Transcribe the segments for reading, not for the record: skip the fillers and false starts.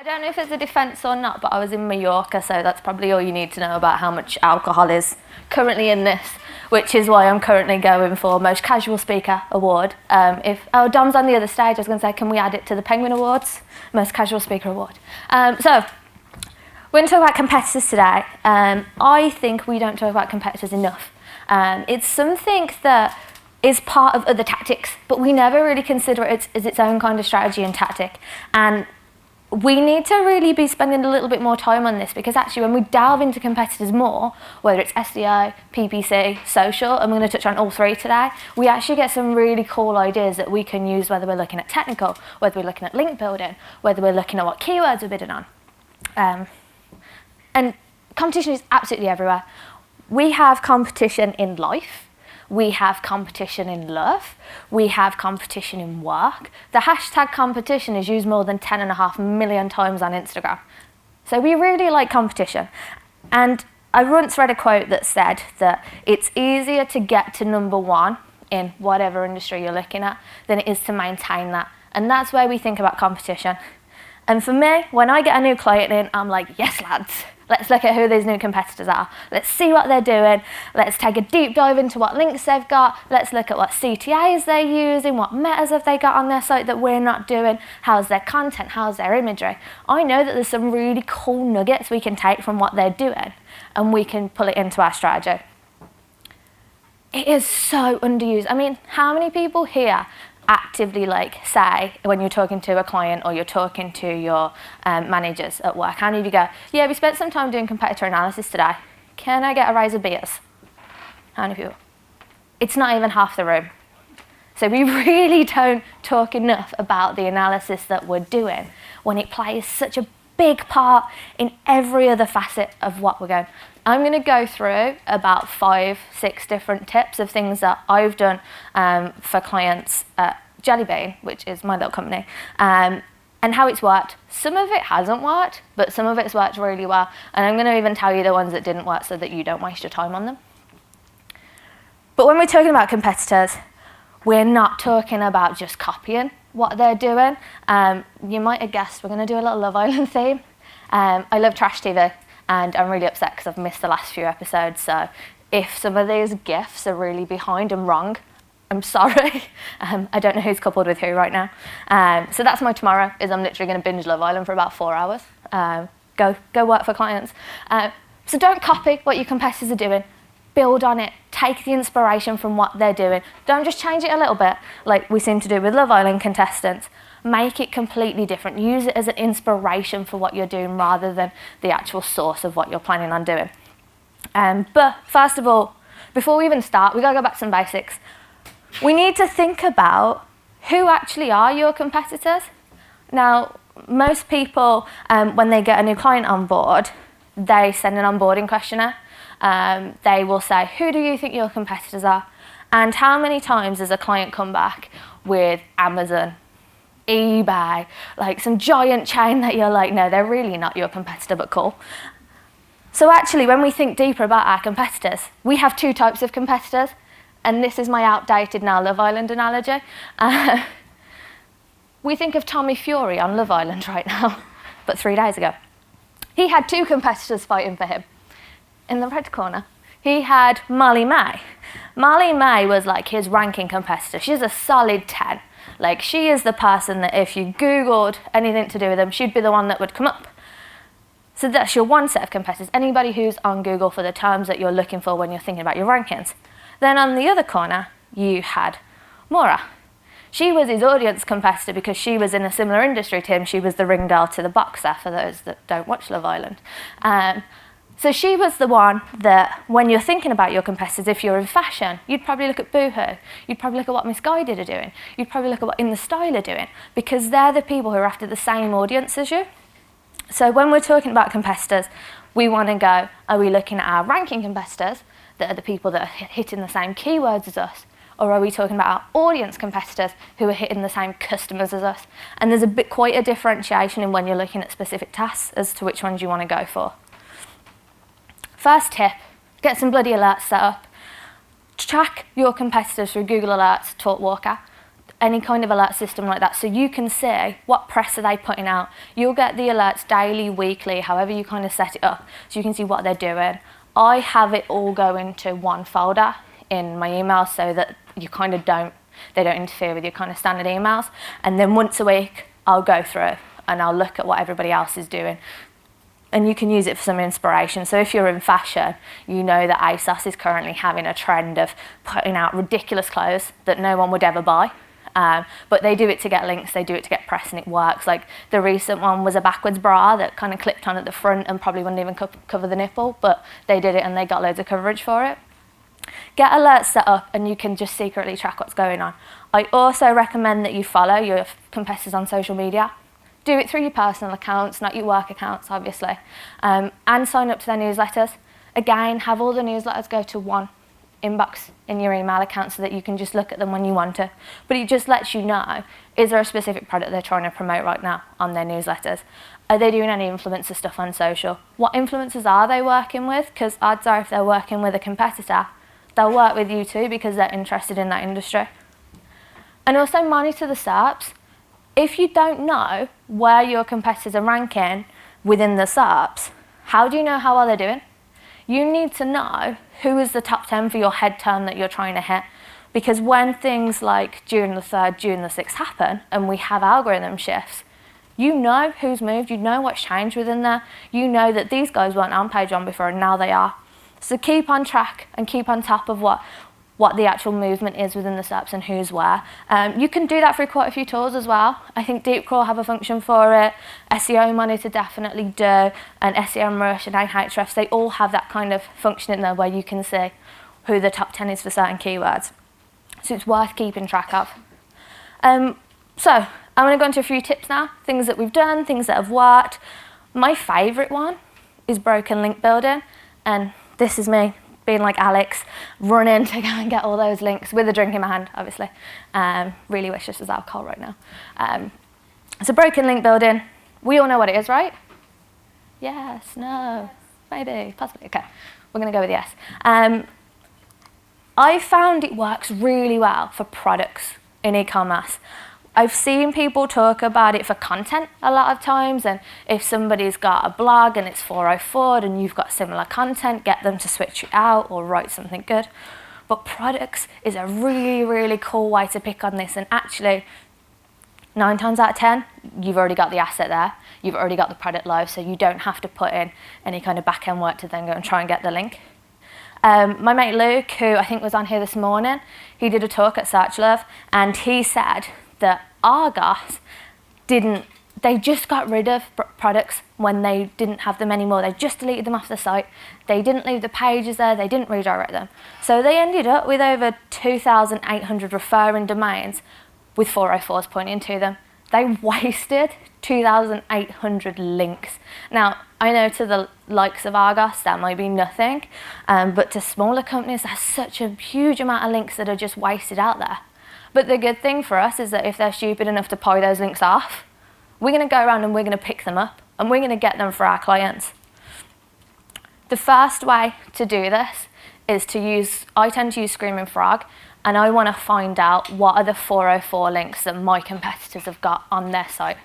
don't know if it's a defence or not, but I was in Mallorca, so that's probably all you need to know about how much alcohol is currently in this, which is why I'm currently going for Most Casual Speaker Award. Dom's on the other stage, I was going to say, can we add it to the Penguin Awards? Most Casual Speaker Award. So, we're going to talk about competitors today. I think we don't talk about competitors enough. It's something that is part of other tactics, but we never really consider it as its own kind of strategy and tactic. And we need to really be spending a little bit more time on this, because actually when we delve into competitors more, whether it's SEO, PPC, social, and we're going to touch on all three today, we actually get some really cool ideas that we can use, whether we're looking at technical, whether we're looking at link building, whether we're looking at what keywords we're bidding on. And competition is absolutely everywhere. We have competition in life. We have competition in love. We have competition in work. The hashtag competition is used more than 10.5 million times on Instagram. So we really like competition. And I once read a quote that said that it's easier to get to number one in whatever industry you're looking at than it is to maintain that. And that's where we think about competition. And for me, when I get a new client in, I'm like, yes, lads. Let's look at who these new competitors are. Let's see what they're doing. Let's take a deep dive into what links they've got. Let's look at what CTAs they're using, what metas have they got on their site that we're not doing, how's their content, how's their imagery. I know that there's some really cool nuggets we can take from what they're doing and we can pull it into our strategy. It is so underused. I mean, how many people here actively say when you're talking to a client or you're talking to your managers at work, how many of you go, yeah, we spent some time doing competitor analysis today. Can I get a raise of beers? How many people? It's not even half the room. So we really don't talk enough about the analysis that we're doing when it plays such a big part in every other facet of what we're going. I'm going to go through about 5, 6 different tips of things that I've done for clients at Jellybean, which is my little company, and how it's worked. Some of it hasn't worked, but some of it's worked really well. And I'm going to even tell you the ones that didn't work so that you don't waste your time on them. But when we're talking about competitors, we're not talking about just copying what they're doing. You might have guessed we're going to do a little Love Island theme. I love trash TV. And I'm really upset because I've missed the last few episodes. So if some of these GIFs are really behind and wrong, I'm sorry. I don't know who's coupled with who right now. So that's my tomorrow, is I'm literally going to binge Love Island for about 4 hours. Go work for clients. So don't copy what your competitors are doing. Build on it. Take the inspiration from what they're doing. Don't just change it a little bit, like we seem to do with Love Island contestants. Make it completely different. Use it as an inspiration for what you're doing rather than the actual source of what you're planning on doing. But first of all, before we even start, we've got to go back to some basics. We need to think about who actually are your competitors. Now, most people, when they get a new client on board, they send an onboarding questionnaire. They will say, who do you think your competitors are? And how many times does a client come back with Amazon, eBay, some giant chain that you're like, no, they're really not your competitor, but cool. So actually, when we think deeper about our competitors, we have 2 types of competitors, and this is my outdated now Love Island analogy. We think of Tommy Fury on Love Island right now, but 3 days ago. He had 2 competitors fighting for him. In the red corner, he had Molly May. Molly May was his ranking competitor. She's a solid 10. She is the person that if you Googled anything to do with them, she'd be the one that would come up. So that's your one set of competitors, anybody who's on Google for the terms that you're looking for when you're thinking about your rankings. Then on the other corner, you had Maura. She was his audience competitor because she was in a similar industry to him. She was the ring girl to the boxer, for those that don't watch Love Island. So she was the one that, when you're thinking about your competitors, if you're in fashion, you'd probably look at Boohoo. You'd probably look at what Misguided are doing. You'd probably look at what In The Style are doing, because they're the people who are after the same audience as you. So when we're talking about competitors, we want to go, are we looking at our ranking competitors, that are the people that are hitting the same keywords as us? Or are we talking about our audience competitors who are hitting the same customers as us? And there's quite a differentiation in when you're looking at specific tasks as to which ones you want to go for. First tip, get some bloody alerts set up. Track your competitors through Google Alerts, TalkWalker. any kind of alert system like that, so you can see what press are they putting out. You'll get the alerts daily, weekly, however you kind of set it up, so you can see what they're doing. I have it all go into one folder in my emails so that you kind of they don't interfere with your kind of standard emails. And then once a week, I'll go through and I'll look at what everybody else is doing. And you can use it for some inspiration. So if you're in fashion, you know that ASOS is currently having a trend of putting out ridiculous clothes that no one would ever buy. But they do it to get links, they do it to get press, and it works. Like the recent one was a backwards bra that kind of clipped on at the front and probably wouldn't even cover the nipple, but they did it and they got loads of coverage for it. Get alerts set up and you can just secretly track what's going on. I also recommend that you follow your competitors on social media. Do it through your personal accounts, not your work accounts, obviously. And sign up to their newsletters. Again, have all the newsletters go to one inbox in your email account so that you can just look at them when you want to. But it just lets you know, is there a specific product they're trying to promote right now on their newsletters? Are they doing any influencer stuff on social? What influencers are they working with? Because odds are if they're working with a competitor, they'll work with you too because they're interested in that industry. And also monitor the SERPs. If you don't know where your competitors are ranking within the SERPs, how do you know how well they're doing? You need to know who is the top 10 for your head term that you're trying to hit. Because when things like June the 3rd, June the 6th happen, and we have algorithm shifts, you know who's moved, you know what's changed within there, you know that these guys weren't on page one before and now they are. So keep on track and keep on top of what the actual movement is within the SERPs and who's where. You can do that through quite a few tools as well. I think Deepcrawl have a function for it, SEO Monitor definitely do, and SEMRush and Ahrefs, they all have that kind of function in there where you can see who the top 10 is for certain keywords. So it's worth keeping track of. So I'm going to go into a few tips now, things that we've done, things that have worked. My favourite one is broken link building, and this is me being like Alex, running to go and get all those links with a drink in my hand, obviously. Really wish this was alcohol right now. So broken link building, we all know what it is, right? Yes, no, maybe, possibly, okay. We're gonna go with yes. I found it works really well for products in e-commerce. I've seen people talk about it for content a lot of times, and if somebody's got a blog and it's 404 and you've got similar content, get them to switch it out or write something good. But products is a really, really cool way to pick on this, and actually 9 times out of 10, you've already got the asset there, you've already got the product live, so you don't have to put in any kind of back-end work to then go and try and get the link. My mate Luke, who I think was on here this morning, he did a talk at SearchLeeds, and he said that Argos they just got rid of products when they didn't have them anymore. They just deleted them off the site. They didn't leave the pages there, they didn't redirect them. So they ended up with over 2,800 referring domains with 404s pointing to them. They wasted 2,800 links. Now, I know to the likes of Argos, that might be nothing, but to smaller companies, that's such a huge amount of links that are just wasted out there. But the good thing for us is that if they're stupid enough to pie those links off, we're going to go around and we're going to pick them up and we're going to get them for our clients. The first way to do this is I tend to use Screaming Frog, and I want to find out what are the 404 links that my competitors have got on their site.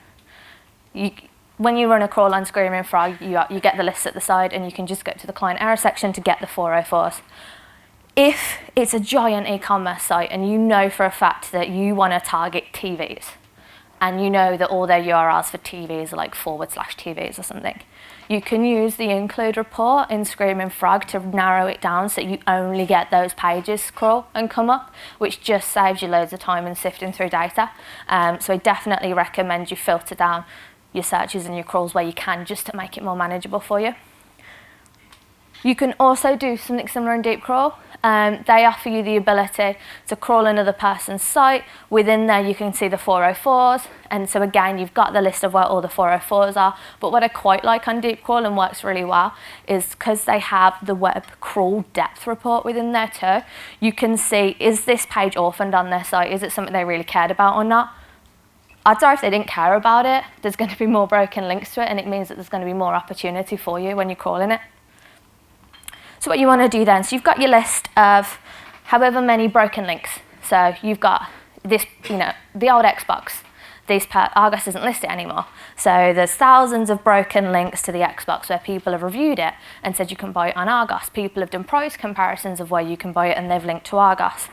When you run a crawl on Screaming Frog, you get the list at the side and you can just go to the client error section to get the 404s. If it's a giant e-commerce site and you know for a fact that you want to target TVs, and you know that all their URLs for TVs are like /TVs or something, you can use the include report in Screaming Frog to narrow it down so you only get those pages scroll and come up, which just saves you loads of time in sifting through data. So I definitely recommend you filter down your searches and your crawls where you can, just to make it more manageable for you. You can also do something similar in Deepcrawl. They offer you the ability to crawl another person's site. Within there you can see the 404s, and so again you've got the list of where all the 404s are. But what I quite like on Deepcrawl and works really well is because they have the web crawl depth report within there too. You can see, is this page orphaned on their site? Is it something they really cared about or not? Odds are if they didn't care about it, there's going to be more broken links to it, and it means that there's going to be more opportunity for you when you're crawling it. So what you want to do then, so you've got your list of however many broken links. So you've got this, the old Xbox, Argos isn't listed anymore. So there's thousands of broken links to the Xbox where people have reviewed it and said you can buy it on Argos. People have done price comparisons of where you can buy it and they've linked to Argos.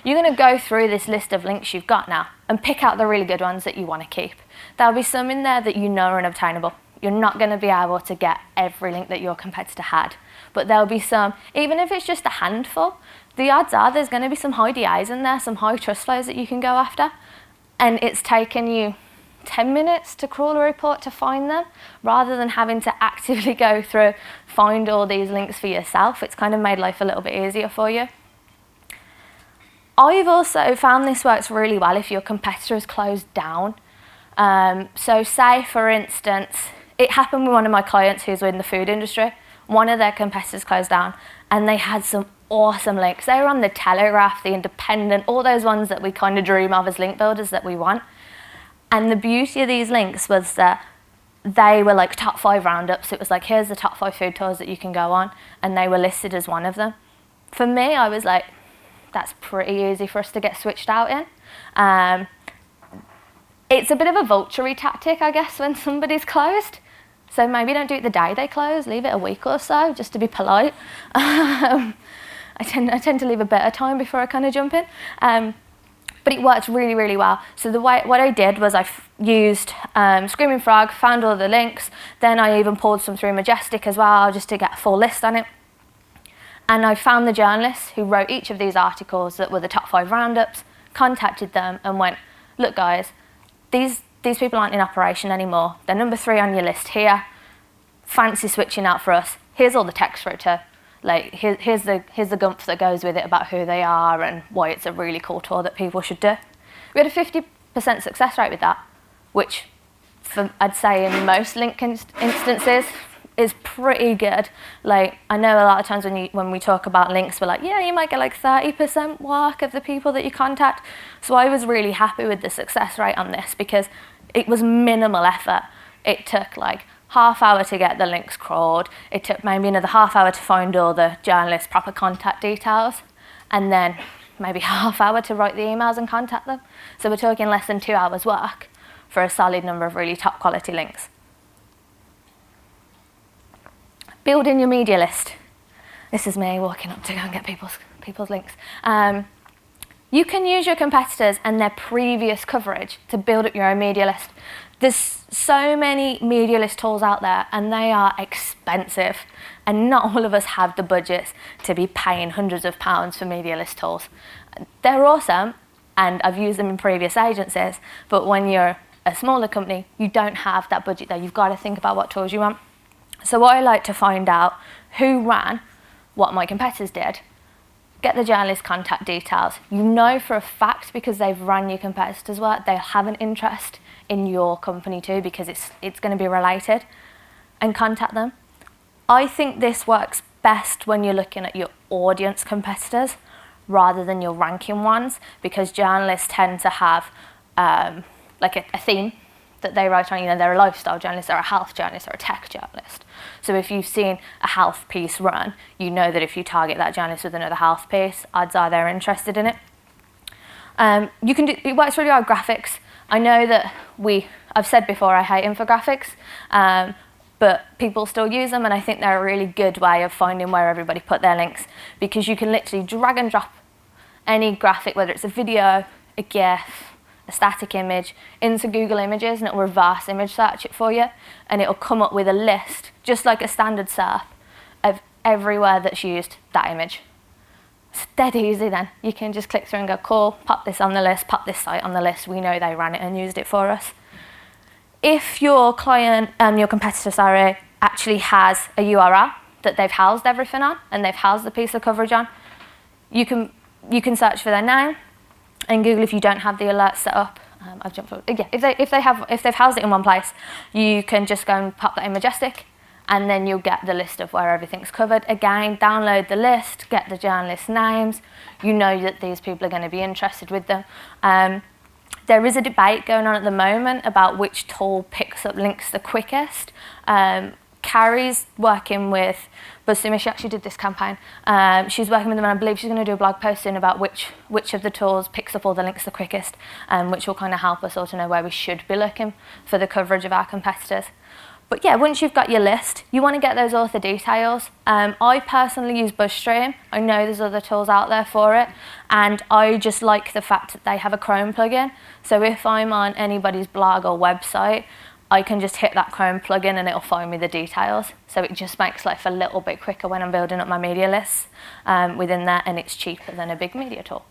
You're going to go through this list of links you've got now and pick out the really good ones that you want to keep. There'll be some in there that you know are unobtainable. You're not going to be able to get every link that your competitor had. But there'll be some, even if it's just a handful, the odds are there's going to be some high DAs in there, some high trust flows that you can go after. And it's taken you 10 minutes to crawl a report to find them, rather than having to actively go through, find all these links for yourself. It's kind of made life a little bit easier for you. I've also found this works really well if your competitor is closed down. So say, for instance, it happened with one of my clients who's in the food industry. One of their competitors closed down and they had some awesome links. They were on the Telegraph, the Independent, all those ones that we kind of dream of as link builders that we want. And the beauty of these links was that they were like top 5 roundups. It was like, here's the top 5 food tours that you can go on, and they were listed as one of them. For me, I was like, that's pretty easy for us to get switched out in. It's a bit of a vulture-y tactic, I guess, when somebody's closed. So maybe don't do it the day they close, leave it a week or so, just to be polite. I tend to leave a better time before I kind of jump in. But it worked really, really well. So what I did was I used Screaming Frog, found all the links, then I even pulled some through Majestic as well, just to get a full list on it. And I found the journalists who wrote each of these articles that were the top 5 roundups, contacted them and went, look guys, these people aren't in operation anymore. They're number 3 on your list here. Fancy switching out for us. Here's all the text for it too. Like, here's the gumph that goes with it about who they are and why it's a really cool tour that people should do. We had a 50% success rate with that, which I'd say in most link instances is pretty good. Like, I know a lot of times when we talk about links, we're like, yeah, you might get like 30% work of the people that you contact. So I was really happy with the success rate on this because it was minimal effort. It took like half hour to get the links crawled. It took maybe another half hour to find all the journalists' proper contact details, and then maybe half hour to write the emails and contact them. So we're talking less than 2 hours work for a solid number of really top quality links. Building your media list. This is me walking up to go and get people's links. You can use your competitors and their previous coverage to build up your own media list. There's so many media list tools out there and they are expensive, and not all of us have the budgets to be paying hundreds of pounds for media list tools. They're awesome and I've used them in previous agencies, but when you're a smaller company, you don't have that budget there. You've got to think about what tools you want. So I like to find out who ran what my competitors did, get the journalist contact details. You know for a fact, because they've run your competitors' work, they'll have an interest in your company too, because it's going to be related, and contact them. I think this works best when you're looking at your audience competitors rather than your ranking ones, because journalists tend to have like a theme that they write on. You know, they're a lifestyle journalist, they're a health journalist, or a tech journalist. So if you've seen a health piece run, you know that if you target that journalist with another health piece, odds are they're interested in it. It works really well with graphics. I know that I've said before I hate infographics, but people still use them, and I think they're a really good way of finding where everybody put their links, because you can literally drag and drop any graphic, whether it's a video, a GIF, a static image, into Google Images, and it'll reverse image search it for you, and it'll come up with a list, just like a standard SERP, of everywhere that's used that image. It's dead easy then. You can just click through and go, cool, pop this on the list, pop this site on the list. We know they ran it and used it for us. If your client, your competitor, actually has a URL that they've housed everything on, and they've housed the piece of coverage on, you can search for their name and Google if you don't have the alert set up. I've jumped forward. Yeah, if they've housed it in one place, you can just go and pop that in Majestic, and then you'll get the list of where everything's covered. Again, download the list, get the journalist names. You know that these people are going to be interested with them. There is a debate going on at the moment about which tool picks up links the quickest. Carrie's working with BuzzSumo. She actually did this campaign. She's working with them, and I believe she's going to do a blog post soon about which of the tools picks up all the links the quickest, which will kind of help us all to know where we should be looking for the coverage of our competitors. But yeah, once you've got your list, you want to get those author details. I personally use BuzzStream. I know there's other tools out there for it, and I just like the fact that they have a Chrome plugin. So if I'm on anybody's blog or website, I can just hit that Chrome plugin and it'll find me the details. So it just makes life a little bit quicker when I'm building up my media lists within that, and it's cheaper than a big media tool.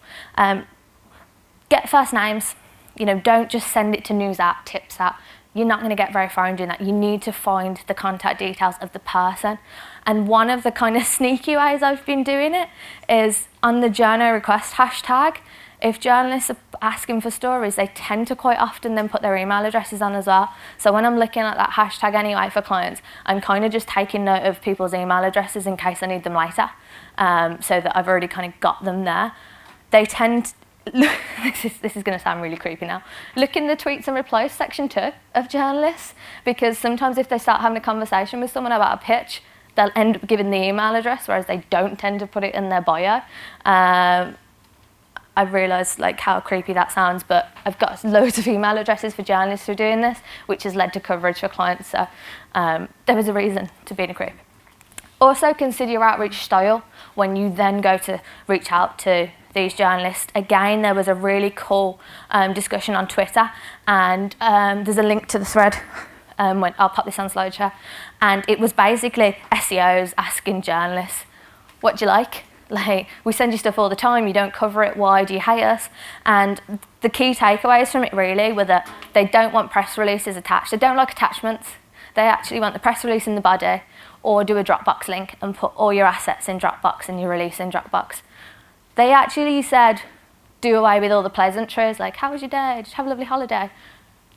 Get first names. You know, don't just send it to news at, tips at. You're not going to get very far in doing that. You need to find the contact details of the person. And one of the kind of sneaky ways I've been doing it is on the journo request hashtag. If journalists are asking for stories, they tend to quite often then put their email addresses on as well. So when I'm looking at that hashtag anyway for clients, I'm kind of just taking note of people's email addresses in case I need them later, so that I've already kind of got them there. They tend this is going to sound really creepy now. Look in the tweets and replies section too of journalists, because sometimes if they start having a conversation with someone about a pitch, they'll end up giving the email address, whereas they don't tend to put it in their bio. I've realised like how creepy that sounds, but I've got loads of email addresses for journalists who are doing this, which has led to coverage for clients. So there was a reason to being a creep. Also consider your outreach style when you then go to reach out to these journalists. Again, there was a really cool discussion on Twitter, and there's a link to the thread. I'll pop this on SlideShare. And it was basically SEOs asking journalists, what do you like? Like, we send you stuff all the time, you don't cover it, why do you hate us? And the key takeaways from it really were that they don't want press releases attached. They don't like attachments. They actually want the press release in the body, or do a Dropbox link and put all your assets in Dropbox and your release in Dropbox. They actually said, do away with all the pleasantries, like, how was your day? Did you have a lovely holiday?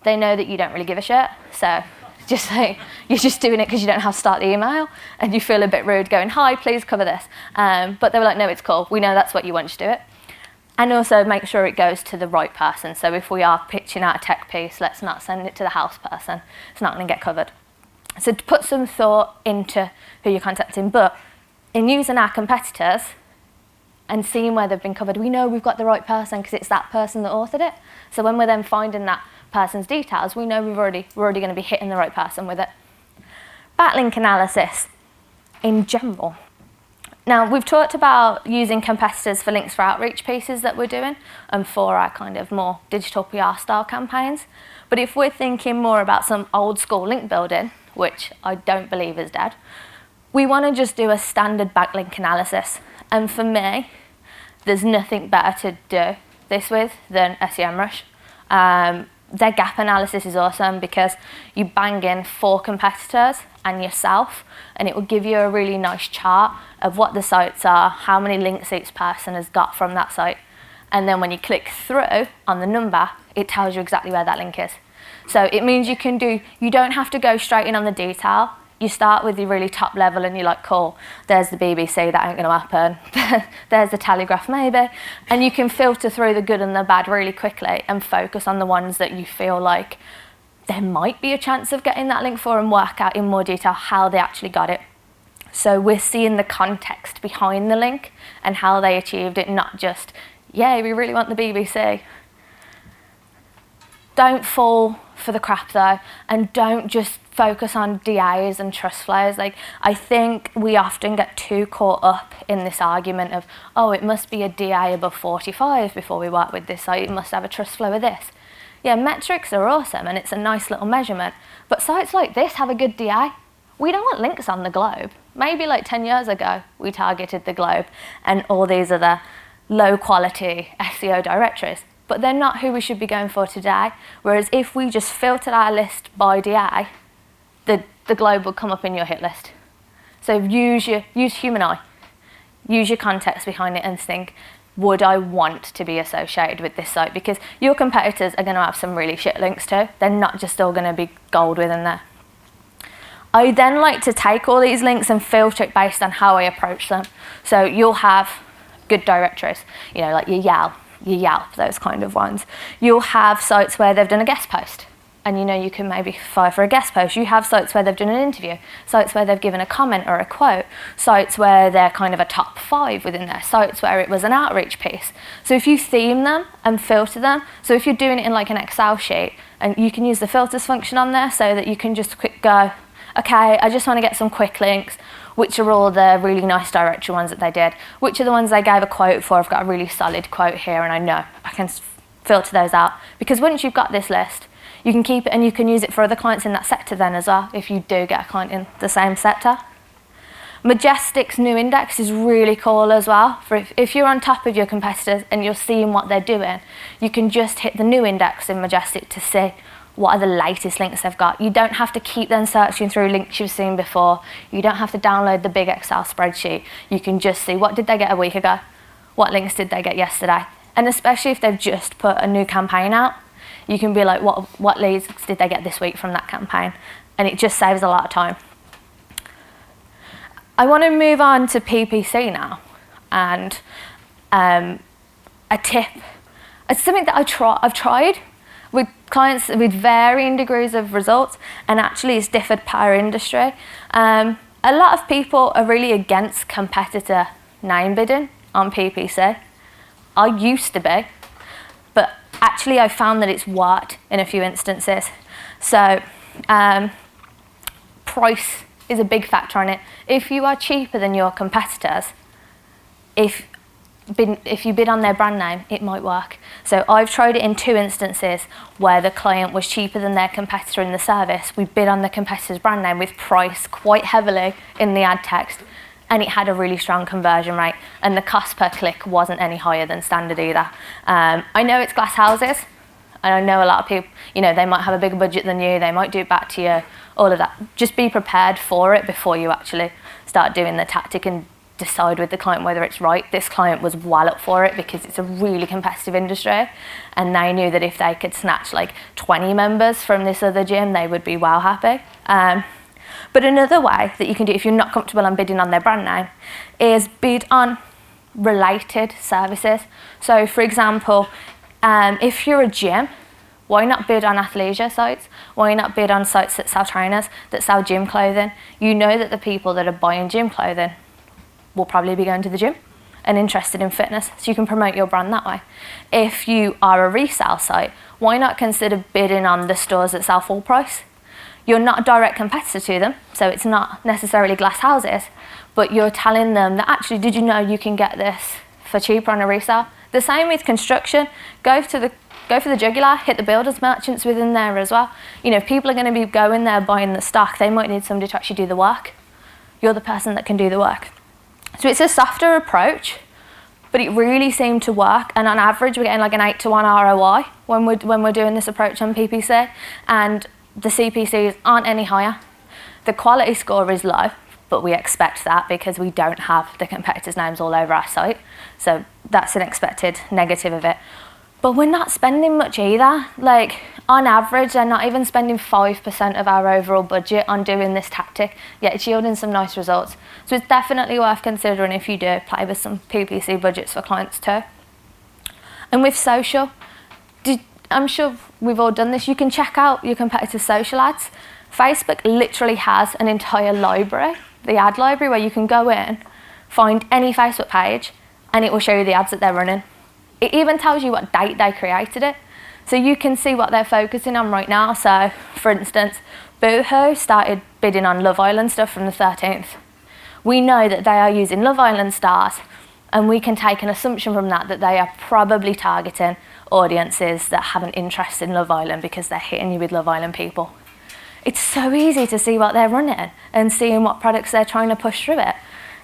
They know that you don't really give a shit, so just like, you're just doing it because you don't know how to start the email, and you feel a bit rude going, hi, please cover this. But they were like, no, it's cool. We know that's what you want to do it. And also make sure it goes to the right person. So if we are pitching out a tech piece, let's not send it to the house person. It's not going to get covered. So to put some thought into who you're contacting, but in using our competitors and seeing where they've been covered, we know we've got the right person because it's that person that authored it. So when we're then finding that person's details, we know we're already going to be hitting the right person with it. Backlink analysis in general. Now, we've talked about using competitors for links for outreach pieces that we're doing and for our kind of more digital PR style campaigns. But if we're thinking more about some old school link building, which I don't believe is dead, we want to just do a standard backlink analysis. And for me, there's nothing better to do this with than SEMRush. Their gap analysis is awesome because you bang in 4 competitors and yourself, and it will give you a really nice chart of what the sites are, how many links each person has got from that site. And then when you click through on the number, it tells you exactly where that link is. So it means you don't have to go straight in on the detail. You start with your really top level and you're like, cool, there's the BBC, that ain't gonna happen. There's the Telegraph, maybe. And you can filter through the good and the bad really quickly and focus on the ones that you feel like there might be a chance of getting that link for, and work out in more detail how they actually got it. So we're seeing the context behind the link and how they achieved it, not just, yeah, we really want the BBC. Don't fall for the crap though, and don't just focus on DAs and trust flows. Like, I think we often get too caught up in this argument of, oh, it must be a DA above 45 before we work with this site, it must have a trust flow of this. Yeah, metrics are awesome and it's a nice little measurement, but sites like this have a good DA. We don't want links on the globe. Maybe like 10 years ago, we targeted the globe and all these other low quality SEO directories, but they're not who we should be going for today. Whereas if we just filtered our list by DA, the globe will come up in your hit list. So use human eye, use your context behind it and think, would I want to be associated with this site? Because your competitors are going to have some really shit links too. They're not just all going to be gold within there. I then like to take all these links and filter it based on how I approach them. So you'll have good directories, you know, like your Yelp, those kind of ones. You'll have sites where they've done a guest post and you can maybe fire for a guest post. You have sites where they've done an interview, sites where they've given a comment or a quote, sites where they're kind of a top 5 within there, sites where it was an outreach piece. So if you theme them and filter them, so if you're doing it in like an Excel sheet, and you can use the filters function on there so that you can just quick go, okay, I just want to get some quick links. Which are all the really nice directory ones that they did? Which are the ones they gave a quote for? I've got a really solid quote here and I know I can filter those out. Because once you've got this list, you can keep it and you can use it for other clients in that sector then as well, if you do get a client in the same sector. Majestic's New Index is really cool as well. For if you're on top of your competitors and you're seeing what they're doing, you can just hit the new index in Majestic to see what are the latest links they've got. You don't have to keep then searching through links you've seen before. You don't have to download the big Excel spreadsheet. You can just see what did they get a week ago, what links did they get yesterday. And especially if they've just put a new campaign out, you can be like, what leads did they get this week from that campaign? And it just saves a lot of time. I want to move on to PPC now. And a tip, it's something that I've tried with clients with varying degrees of results, and actually it's differed per industry. A lot of people are really against competitor name bidding on PPC. I used to be, but actually I found that it's worked in a few instances. So price is a big factor on it. If you are cheaper than your competitors, if you bid on their brand name, it might work. So I've tried it in 2 instances where the client was cheaper than their competitor in the service. We bid on the competitor's brand name with price quite heavily in the ad text, and it had a really strong conversion rate, and the cost per click wasn't any higher than standard either. I know it's glass houses, and I know a lot of people, they might have a bigger budget than you, they might do it back to you, all of that. Just be prepared for it before you actually start doing the tactic and decide with the client whether it's right. This client was well up for it because it's a really competitive industry, and they knew that if they could snatch like 20 members from this other gym, they would be well happy. But another way that you can do if you're not comfortable on bidding on their brand name is bid on related services. So for example, if you're a gym, why not bid on athleisure sites? Why not bid on sites that sell trainers, that sell gym clothing? You know that the people that are buying gym clothing will probably be going to the gym and interested in fitness, so you can promote your brand that way. If you are a resale site, why not consider bidding on the stores that sell full price? You're not a direct competitor to them, so it's not necessarily glass houses, but you're telling them that actually, did you know you can get this for cheaper on a resale? The same with construction. Go for the jugular, hit the builders merchants within there as well. If people are going to be going there buying the stock, they might need somebody to actually do the work. You're the person that can do the work. So it's a softer approach, but it really seemed to work. And on average, we're getting like an 8-to-1 ROI when we're doing this approach on PPC, and the CPCs aren't any higher. The quality score is low, but we expect that because we don't have the competitors' names all over our site. So that's an expected negative of it. But we're not spending much either. Like, on average, they're not even spending 5% of our overall budget on doing this tactic, yet it's yielding some nice results. So it's definitely worth considering if you do play with some PPC budgets for clients too. And with social, I'm sure we've all done this, you can check out your competitors' social ads. Facebook literally has an entire library, the ad library, where you can go in, find any Facebook page, and it will show you the ads that they're running. It even tells you what date they created it. So you can see what they're focusing on right now. So, for instance, Boohoo started bidding on Love Island stuff from the 13th. We know that they are using Love Island stars, and we can take an assumption from that they are probably targeting audiences that have an interest in Love Island because they're hitting you with Love Island people. It's so easy to see what they're running and seeing what products they're trying to push through it.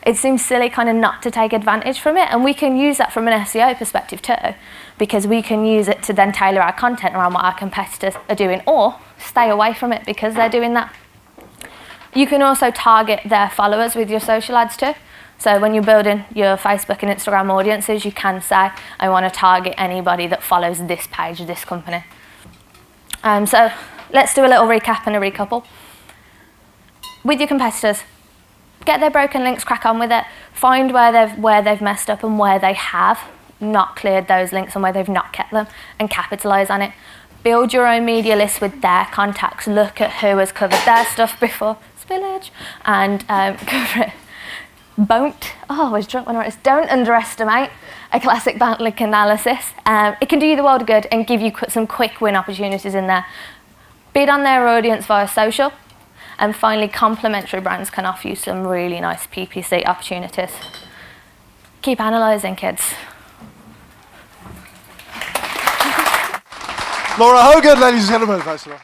It seems silly kind of not to take advantage from it, and we can use that from an SEO perspective too, because we can use it to then tailor our content around what our competitors are doing, or stay away from it because they're doing that. You can also target their followers with your social ads too. So when you're building your Facebook and Instagram audiences, you can say, I want to target anybody that follows this page of this company. So let's do a little recap and a recouple. With your competitors, get their broken links, crack on with it, find where they've messed up and where they have not cleared those links and where they've not kept them, and capitalise on it. Build your own media list with their contacts. Look at who has covered their stuff before, spillage, and cover it. I was drunk when I wrote this. Don't underestimate a classic backlink analysis. It can do you the world of good and give you some quick win opportunities in there. Bid on their audience via social. And finally, complementary brands can offer you some really nice PPC opportunities. Keep analysing, kids. Laura Hogan, ladies and gentlemen. Thanks a lot.